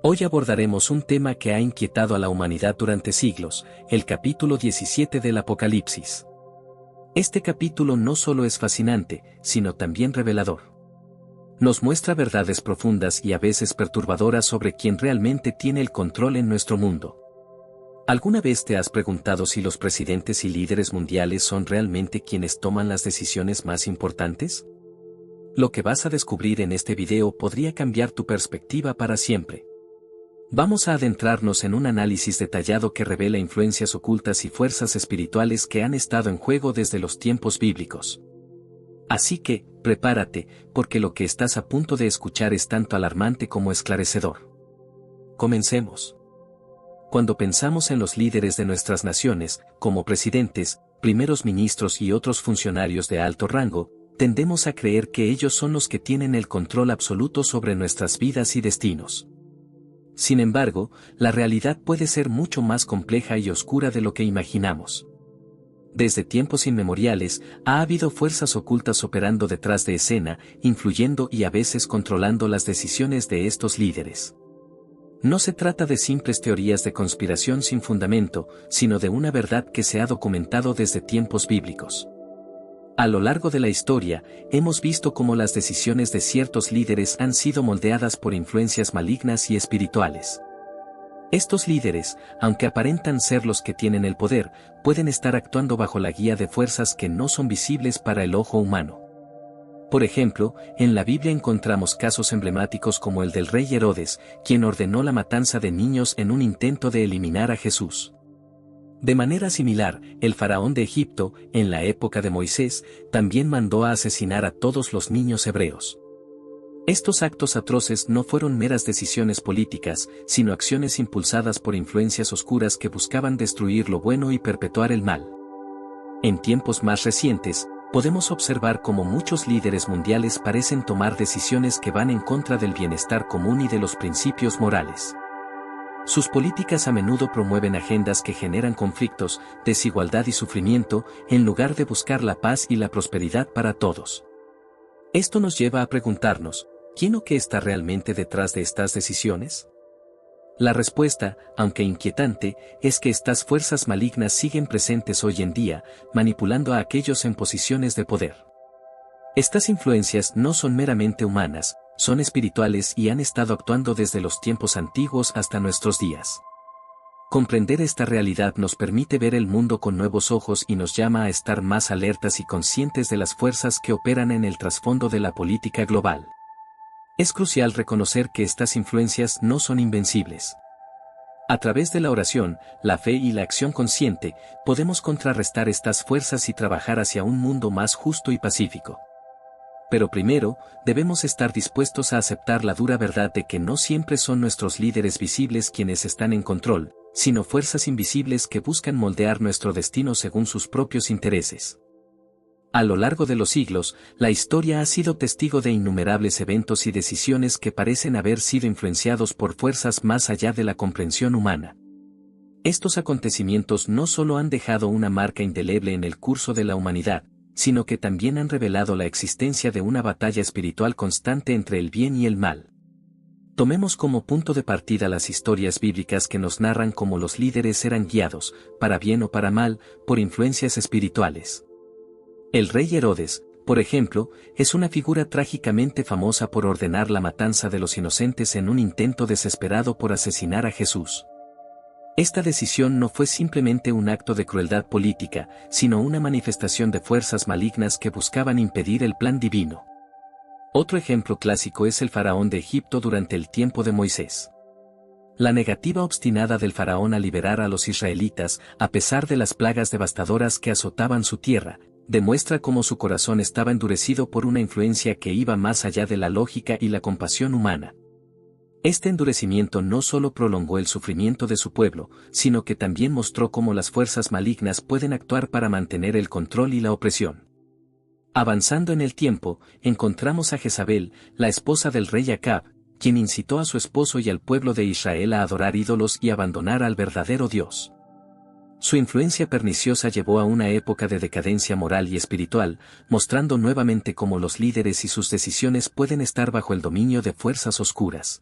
Hoy abordaremos un tema que ha inquietado a la humanidad durante siglos, el capítulo 17 del Apocalipsis. Este capítulo no solo es fascinante, sino también revelador. Nos muestra verdades profundas y a veces perturbadoras sobre quién realmente tiene el control en nuestro mundo. ¿Alguna vez te has preguntado si los presidentes y líderes mundiales son realmente quienes toman las decisiones más importantes? Lo que vas a descubrir en este video podría cambiar tu perspectiva para siempre. Vamos a adentrarnos en un análisis detallado que revela influencias ocultas y fuerzas espirituales que han estado en juego desde los tiempos bíblicos. Así que, prepárate, porque lo que estás a punto de escuchar es tanto alarmante como esclarecedor. Comencemos. Cuando pensamos en los líderes de nuestras naciones, como presidentes, primeros ministros y otros funcionarios de alto rango, tendemos a creer que ellos son los que tienen el control absoluto sobre nuestras vidas y destinos. Sin embargo, la realidad puede ser mucho más compleja y oscura de lo que imaginamos. Desde tiempos inmemoriales, ha habido fuerzas ocultas operando detrás de escena, influyendo y a veces controlando las decisiones de estos líderes. No se trata de simples teorías de conspiración sin fundamento, sino de una verdad que se ha documentado desde tiempos bíblicos. A lo largo de la historia, hemos visto cómo las decisiones de ciertos líderes han sido moldeadas por influencias malignas y espirituales. Estos líderes, aunque aparentan ser los que tienen el poder, pueden estar actuando bajo la guía de fuerzas que no son visibles para el ojo humano. Por ejemplo, en la Biblia encontramos casos emblemáticos como el del rey Herodes, quien ordenó la matanza de niños en un intento de eliminar a Jesús. De manera similar, el faraón de Egipto, en la época de Moisés, también mandó a asesinar a todos los niños hebreos. Estos actos atroces no fueron meras decisiones políticas, sino acciones impulsadas por influencias oscuras que buscaban destruir lo bueno y perpetuar el mal. En tiempos más recientes, podemos observar cómo muchos líderes mundiales parecen tomar decisiones que van en contra del bienestar común y de los principios morales. Sus políticas a menudo promueven agendas que generan conflictos, desigualdad y sufrimiento, en lugar de buscar la paz y la prosperidad para todos. Esto nos lleva a preguntarnos, ¿quién o qué está realmente detrás de estas decisiones? La respuesta, aunque inquietante, es que estas fuerzas malignas siguen presentes hoy en día, manipulando a aquellos en posiciones de poder. Estas influencias no son meramente humanas, son espirituales y han estado actuando desde los tiempos antiguos hasta nuestros días. Comprender esta realidad nos permite ver el mundo con nuevos ojos y nos llama a estar más alertas y conscientes de las fuerzas que operan en el trasfondo de la política global. Es crucial reconocer que estas influencias no son invencibles. A través de la oración, la fe y la acción consciente, podemos contrarrestar estas fuerzas y trabajar hacia un mundo más justo y pacífico. Pero primero, debemos estar dispuestos a aceptar la dura verdad de que no siempre son nuestros líderes visibles quienes están en control, sino fuerzas invisibles que buscan moldear nuestro destino según sus propios intereses. A lo largo de los siglos, la historia ha sido testigo de innumerables eventos y decisiones que parecen haber sido influenciados por fuerzas más allá de la comprensión humana. Estos acontecimientos no solo han dejado una marca indeleble en el curso de la humanidad, sino que también han revelado la existencia de una batalla espiritual constante entre el bien y el mal. Tomemos como punto de partida las historias bíblicas que nos narran cómo los líderes eran guiados, para bien o para mal, por influencias espirituales. El rey Herodes, por ejemplo, es una figura trágicamente famosa por ordenar la matanza de los inocentes en un intento desesperado por asesinar a Jesús. Esta decisión no fue simplemente un acto de crueldad política, sino una manifestación de fuerzas malignas que buscaban impedir el plan divino. Otro ejemplo clásico es el faraón de Egipto durante el tiempo de Moisés. La negativa obstinada del faraón a liberar a los israelitas, a pesar de las plagas devastadoras que azotaban su tierra, demuestra cómo su corazón estaba endurecido por una influencia que iba más allá de la lógica y la compasión humana. Este endurecimiento no solo prolongó el sufrimiento de su pueblo, sino que también mostró cómo las fuerzas malignas pueden actuar para mantener el control y la opresión. Avanzando en el tiempo, encontramos a Jezabel, la esposa del rey Acab, quien incitó a su esposo y al pueblo de Israel a adorar ídolos y abandonar al verdadero Dios. Su influencia perniciosa llevó a una época de decadencia moral y espiritual, mostrando nuevamente cómo los líderes y sus decisiones pueden estar bajo el dominio de fuerzas oscuras.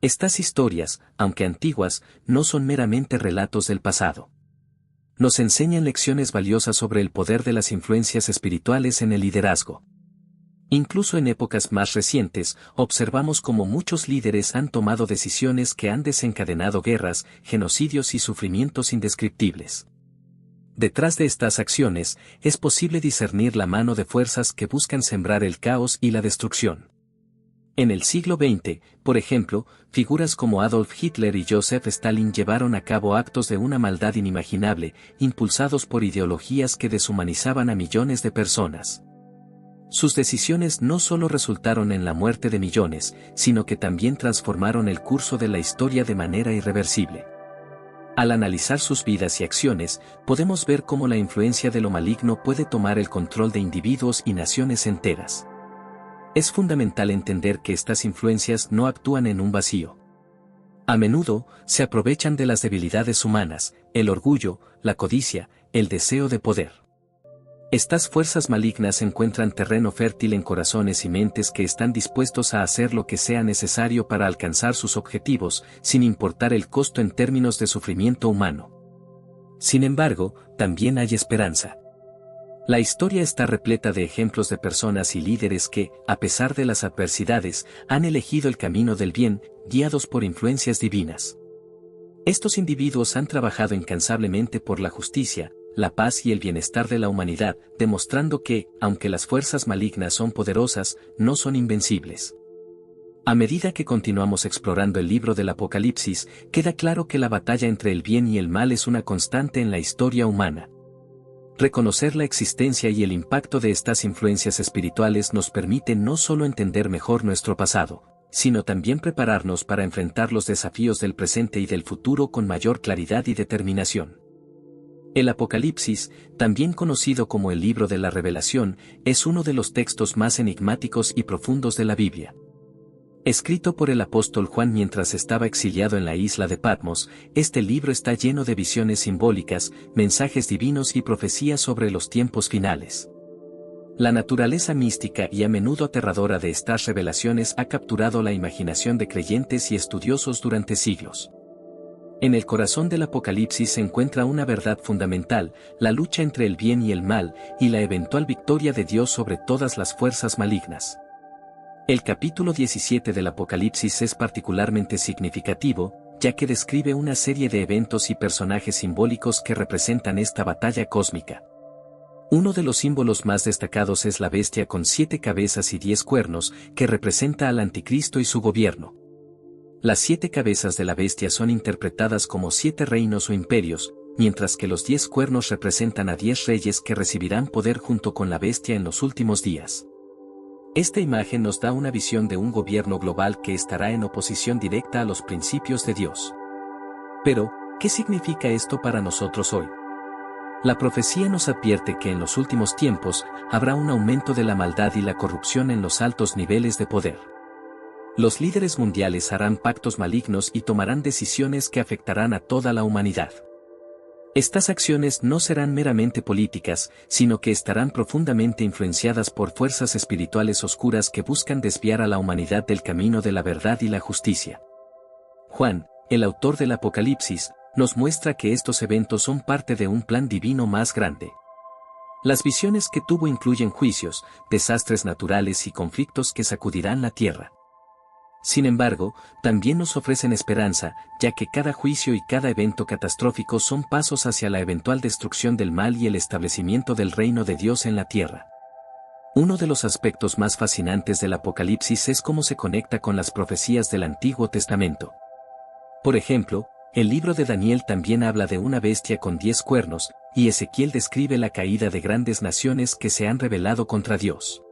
Estas historias, aunque antiguas, no son meramente relatos del pasado. Nos enseñan lecciones valiosas sobre el poder de las influencias espirituales en el liderazgo. Incluso en épocas más recientes, observamos cómo muchos líderes han tomado decisiones que han desencadenado guerras, genocidios y sufrimientos indescriptibles. Detrás de estas acciones, es posible discernir la mano de fuerzas que buscan sembrar el caos y la destrucción. En el siglo XX, por ejemplo, figuras como Adolf Hitler y Joseph Stalin llevaron a cabo actos de una maldad inimaginable, impulsados por ideologías que deshumanizaban a millones de personas. Sus decisiones no solo resultaron en la muerte de millones, sino que también transformaron el curso de la historia de manera irreversible. Al analizar sus vidas y acciones, podemos ver cómo la influencia de lo maligno puede tomar el control de individuos y naciones enteras. Es fundamental entender que estas influencias no actúan en un vacío. A menudo, se aprovechan de las debilidades humanas, el orgullo, la codicia, el deseo de poder. Estas fuerzas malignas encuentran terreno fértil en corazones y mentes que están dispuestos a hacer lo que sea necesario para alcanzar sus objetivos, sin importar el costo en términos de sufrimiento humano. Sin embargo, también hay esperanza. La historia está repleta de ejemplos de personas y líderes que, a pesar de las adversidades, han elegido el camino del bien, guiados por influencias divinas. Estos individuos han trabajado incansablemente por la justicia, la paz y el bienestar de la humanidad, demostrando que, aunque las fuerzas malignas son poderosas, no son invencibles. A medida que continuamos explorando el libro del Apocalipsis, queda claro que la batalla entre el bien y el mal es una constante en la historia humana. Reconocer la existencia y el impacto de estas influencias espirituales nos permite no solo entender mejor nuestro pasado, sino también prepararnos para enfrentar los desafíos del presente y del futuro con mayor claridad y determinación. El Apocalipsis, también conocido como el Libro de la Revelación, es uno de los textos más enigmáticos y profundos de la Biblia. Escrito por el apóstol Juan mientras estaba exiliado en la isla de Patmos, este libro está lleno de visiones simbólicas, mensajes divinos y profecías sobre los tiempos finales. La naturaleza mística y a menudo aterradora de estas revelaciones ha capturado la imaginación de creyentes y estudiosos durante siglos. En el corazón del Apocalipsis se encuentra una verdad fundamental, la lucha entre el bien y el mal, y la eventual victoria de Dios sobre todas las fuerzas malignas. El capítulo 17 del Apocalipsis es particularmente significativo, ya que describe una serie de eventos y personajes simbólicos que representan esta batalla cósmica. Uno de los símbolos más destacados es la bestia con 7 cabezas y 10 cuernos, que representa al anticristo y su gobierno. Las 7 cabezas de la bestia son interpretadas como 7 reinos o imperios, mientras que los 10 cuernos representan a 10 reyes que recibirán poder junto con la bestia en los últimos días. Esta imagen nos da una visión de un gobierno global que estará en oposición directa a los principios de Dios. Pero, ¿qué significa esto para nosotros hoy? La profecía nos advierte que en los últimos tiempos habrá un aumento de la maldad y la corrupción en los altos niveles de poder. Los líderes mundiales harán pactos malignos y tomarán decisiones que afectarán a toda la humanidad. Estas acciones no serán meramente políticas, sino que estarán profundamente influenciadas por fuerzas espirituales oscuras que buscan desviar a la humanidad del camino de la verdad y la justicia. Juan, el autor del Apocalipsis, nos muestra que estos eventos son parte de un plan divino más grande. Las visiones que tuvo incluyen juicios, desastres naturales y conflictos que sacudirán la tierra. Sin embargo, también nos ofrecen esperanza, ya que cada juicio y cada evento catastrófico son pasos hacia la eventual destrucción del mal y el establecimiento del reino de Dios en la tierra. Uno de los aspectos más fascinantes del Apocalipsis es cómo se conecta con las profecías del Antiguo Testamento. Por ejemplo, el libro de Daniel también habla de una bestia con 10 cuernos, y Ezequiel describe la caída de grandes naciones que se han rebelado contra Dios.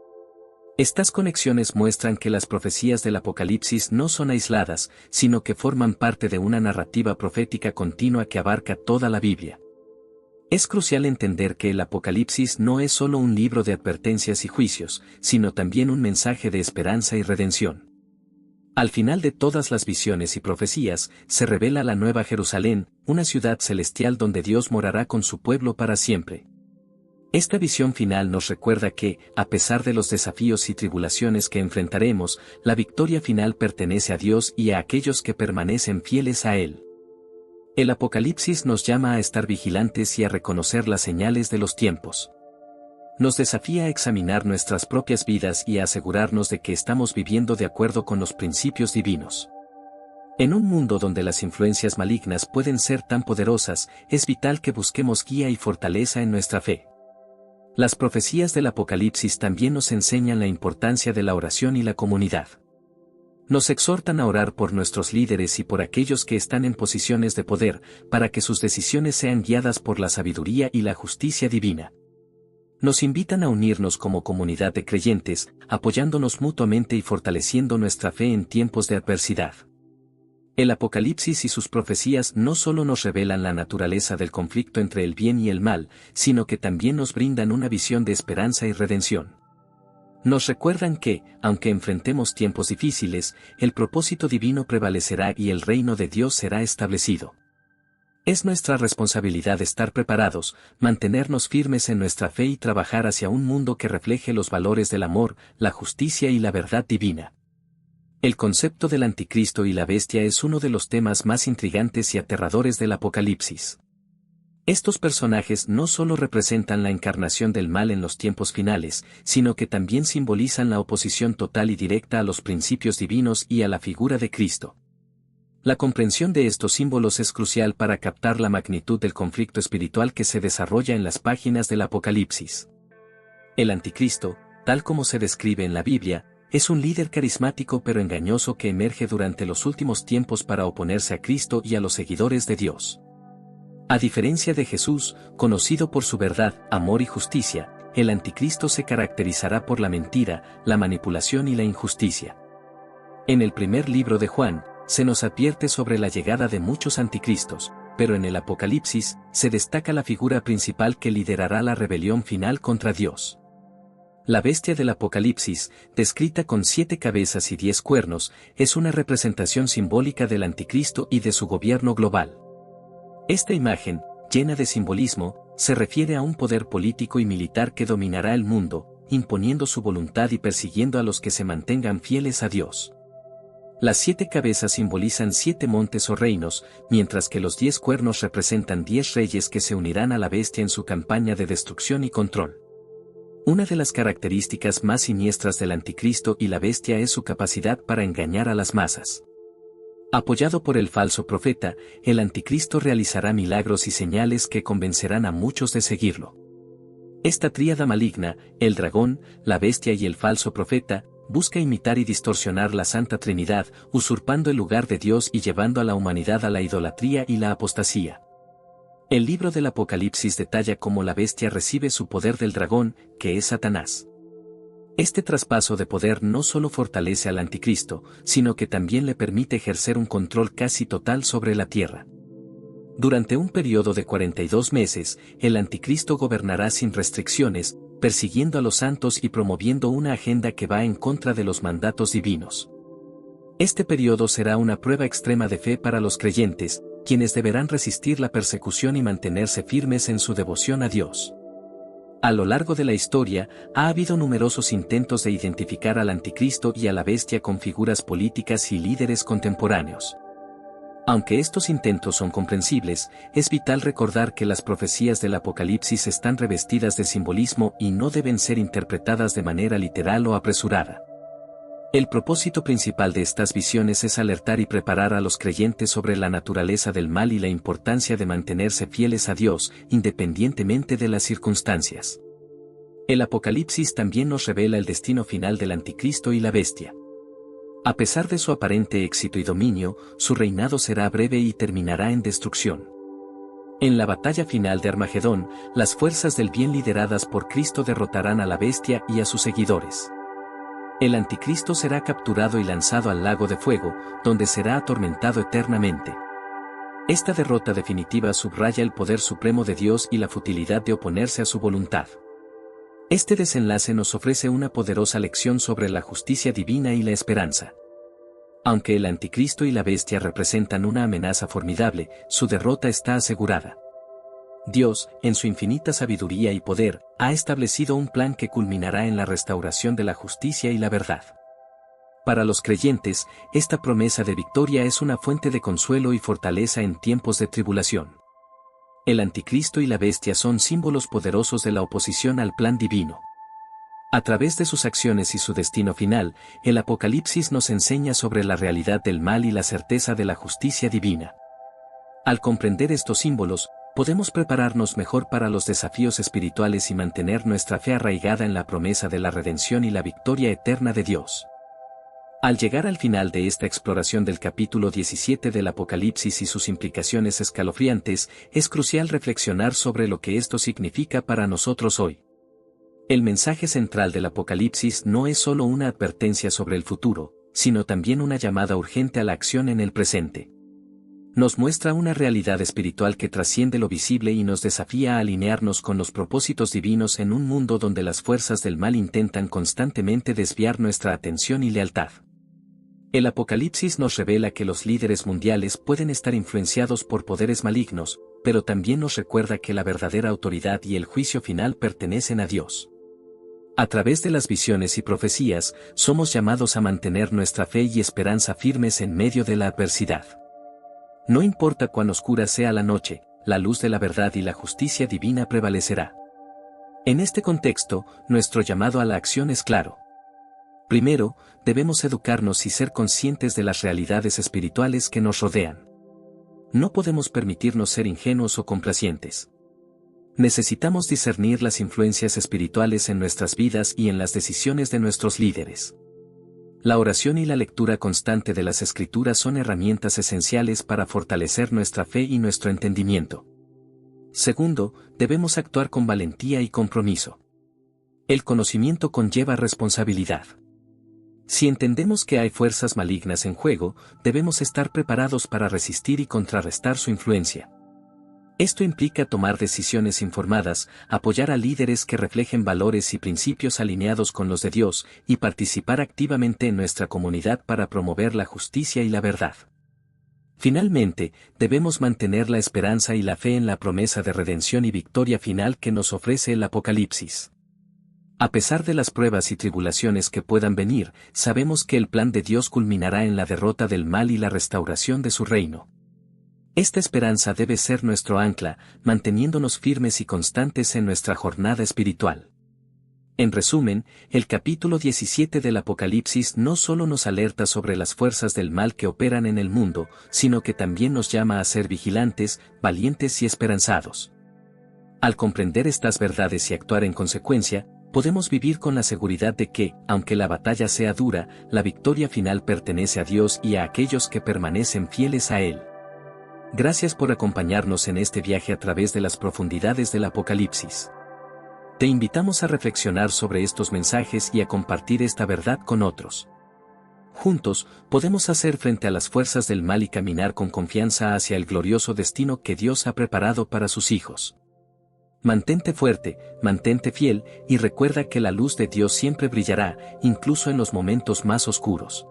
Estas conexiones muestran que las profecías del Apocalipsis no son aisladas, sino que forman parte de una narrativa profética continua que abarca toda la Biblia. Es crucial entender que el Apocalipsis no es solo un libro de advertencias y juicios, sino también un mensaje de esperanza y redención. Al final de todas las visiones y profecías, se revela la Nueva Jerusalén, una ciudad celestial donde Dios morará con su pueblo para siempre. Esta visión final nos recuerda que, a pesar de los desafíos y tribulaciones que enfrentaremos, la victoria final pertenece a Dios y a aquellos que permanecen fieles a Él. El Apocalipsis nos llama a estar vigilantes y a reconocer las señales de los tiempos. Nos desafía a examinar nuestras propias vidas y a asegurarnos de que estamos viviendo de acuerdo con los principios divinos. En un mundo donde las influencias malignas pueden ser tan poderosas, es vital que busquemos guía y fortaleza en nuestra fe. Las profecías del Apocalipsis también nos enseñan la importancia de la oración y la comunidad. Nos exhortan a orar por nuestros líderes y por aquellos que están en posiciones de poder, para que sus decisiones sean guiadas por la sabiduría y la justicia divina. Nos invitan a unirnos como comunidad de creyentes, apoyándonos mutuamente y fortaleciendo nuestra fe en tiempos de adversidad. El Apocalipsis y sus profecías no solo nos revelan la naturaleza del conflicto entre el bien y el mal, sino que también nos brindan una visión de esperanza y redención. Nos recuerdan que, aunque enfrentemos tiempos difíciles, el propósito divino prevalecerá y el reino de Dios será establecido. Es nuestra responsabilidad estar preparados, mantenernos firmes en nuestra fe y trabajar hacia un mundo que refleje los valores del amor, la justicia y la verdad divina. El concepto del anticristo y la bestia es uno de los temas más intrigantes y aterradores del Apocalipsis. Estos personajes no solo representan la encarnación del mal en los tiempos finales, sino que también simbolizan la oposición total y directa a los principios divinos y a la figura de Cristo. La comprensión de estos símbolos es crucial para captar la magnitud del conflicto espiritual que se desarrolla en las páginas del Apocalipsis. El anticristo, tal como se describe en la Biblia, es un líder carismático pero engañoso que emerge durante los últimos tiempos para oponerse a Cristo y a los seguidores de Dios. A diferencia de Jesús, conocido por su verdad, amor y justicia, el anticristo se caracterizará por la mentira, la manipulación y la injusticia. En el primer libro de Juan, se nos advierte sobre la llegada de muchos anticristos, pero en el Apocalipsis, se destaca la figura principal que liderará la rebelión final contra Dios. La bestia del Apocalipsis, descrita con 7 cabezas y 10 cuernos, es una representación simbólica del anticristo y de su gobierno global. Esta imagen, llena de simbolismo, se refiere a un poder político y militar que dominará el mundo, imponiendo su voluntad y persiguiendo a los que se mantengan fieles a Dios. Las 7 cabezas simbolizan 7 montes o reinos, mientras que los 10 cuernos representan 10 reyes que se unirán a la bestia en su campaña de destrucción y control. Una de las características más siniestras del anticristo y la bestia es su capacidad para engañar a las masas. Apoyado por el falso profeta, el anticristo realizará milagros y señales que convencerán a muchos de seguirlo. Esta tríada maligna, el dragón, la bestia y el falso profeta, busca imitar y distorsionar la Santa Trinidad, usurpando el lugar de Dios y llevando a la humanidad a la idolatría y la apostasía. El libro del Apocalipsis detalla cómo la bestia recibe su poder del dragón, que es Satanás. Este traspaso de poder no solo fortalece al anticristo, sino que también le permite ejercer un control casi total sobre la tierra. Durante un periodo de 42 meses, el anticristo gobernará sin restricciones, persiguiendo a los santos y promoviendo una agenda que va en contra de los mandatos divinos. Este periodo será una prueba extrema de fe para los creyentes, quienes deberán resistir la persecución y mantenerse firmes en su devoción a Dios. A lo largo de la historia, ha habido numerosos intentos de identificar al anticristo y a la bestia con figuras políticas y líderes contemporáneos. Aunque estos intentos son comprensibles, es vital recordar que las profecías del Apocalipsis están revestidas de simbolismo y no deben ser interpretadas de manera literal o apresurada. El propósito principal de estas visiones es alertar y preparar a los creyentes sobre la naturaleza del mal y la importancia de mantenerse fieles a Dios, independientemente de las circunstancias. El Apocalipsis también nos revela el destino final del anticristo y la bestia. A pesar de su aparente éxito y dominio, su reinado será breve y terminará en destrucción. En la batalla final de Armagedón, las fuerzas del bien lideradas por Cristo derrotarán a la bestia y a sus seguidores. El anticristo será capturado y lanzado al lago de fuego, donde será atormentado eternamente. Esta derrota definitiva subraya el poder supremo de Dios y la futilidad de oponerse a su voluntad. Este desenlace nos ofrece una poderosa lección sobre la justicia divina y la esperanza. Aunque el anticristo y la bestia representan una amenaza formidable, su derrota está asegurada. Dios, en su infinita sabiduría y poder, ha establecido un plan que culminará en la restauración de la justicia y la verdad. Para los creyentes, esta promesa de victoria es una fuente de consuelo y fortaleza en tiempos de tribulación. El anticristo y la bestia son símbolos poderosos de la oposición al plan divino. A través de sus acciones y su destino final, el Apocalipsis nos enseña sobre la realidad del mal y la certeza de la justicia divina. Al comprender estos símbolos, podemos prepararnos mejor para los desafíos espirituales y mantener nuestra fe arraigada en la promesa de la redención y la victoria eterna de Dios. Al llegar al final de esta exploración del capítulo 17 del Apocalipsis y sus implicaciones escalofriantes, es crucial reflexionar sobre lo que esto significa para nosotros hoy. El mensaje central del Apocalipsis no es solo una advertencia sobre el futuro, sino también una llamada urgente a la acción en el presente. Nos muestra una realidad espiritual que trasciende lo visible y nos desafía a alinearnos con los propósitos divinos en un mundo donde las fuerzas del mal intentan constantemente desviar nuestra atención y lealtad. El Apocalipsis nos revela que los líderes mundiales pueden estar influenciados por poderes malignos, pero también nos recuerda que la verdadera autoridad y el juicio final pertenecen a Dios. A través de las visiones y profecías, somos llamados a mantener nuestra fe y esperanza firmes en medio de la adversidad. No importa cuán oscura sea la noche, la luz de la verdad y la justicia divina prevalecerá. En este contexto, nuestro llamado a la acción es claro. Primero, debemos educarnos y ser conscientes de las realidades espirituales que nos rodean. No podemos permitirnos ser ingenuos o complacientes. Necesitamos discernir las influencias espirituales en nuestras vidas y en las decisiones de nuestros líderes. La oración y la lectura constante de las Escrituras son herramientas esenciales para fortalecer nuestra fe y nuestro entendimiento. Segundo, debemos actuar con valentía y compromiso. El conocimiento conlleva responsabilidad. Si entendemos que hay fuerzas malignas en juego, debemos estar preparados para resistir y contrarrestar su influencia. Esto implica tomar decisiones informadas, apoyar a líderes que reflejen valores y principios alineados con los de Dios, y participar activamente en nuestra comunidad para promover la justicia y la verdad. Finalmente, debemos mantener la esperanza y la fe en la promesa de redención y victoria final que nos ofrece el Apocalipsis. A pesar de las pruebas y tribulaciones que puedan venir, sabemos que el plan de Dios culminará en la derrota del mal y la restauración de su reino. Esta esperanza debe ser nuestro ancla, manteniéndonos firmes y constantes en nuestra jornada espiritual. En resumen, el capítulo 17 del Apocalipsis no solo nos alerta sobre las fuerzas del mal que operan en el mundo, sino que también nos llama a ser vigilantes, valientes y esperanzados. Al comprender estas verdades y actuar en consecuencia, podemos vivir con la seguridad de que, aunque la batalla sea dura, la victoria final pertenece a Dios y a aquellos que permanecen fieles a Él. Gracias por acompañarnos en este viaje a través de las profundidades del Apocalipsis. Te invitamos a reflexionar sobre estos mensajes y a compartir esta verdad con otros. Juntos, podemos hacer frente a las fuerzas del mal y caminar con confianza hacia el glorioso destino que Dios ha preparado para sus hijos. Mantente fuerte, mantente fiel, y recuerda que la luz de Dios siempre brillará, incluso en los momentos más oscuros.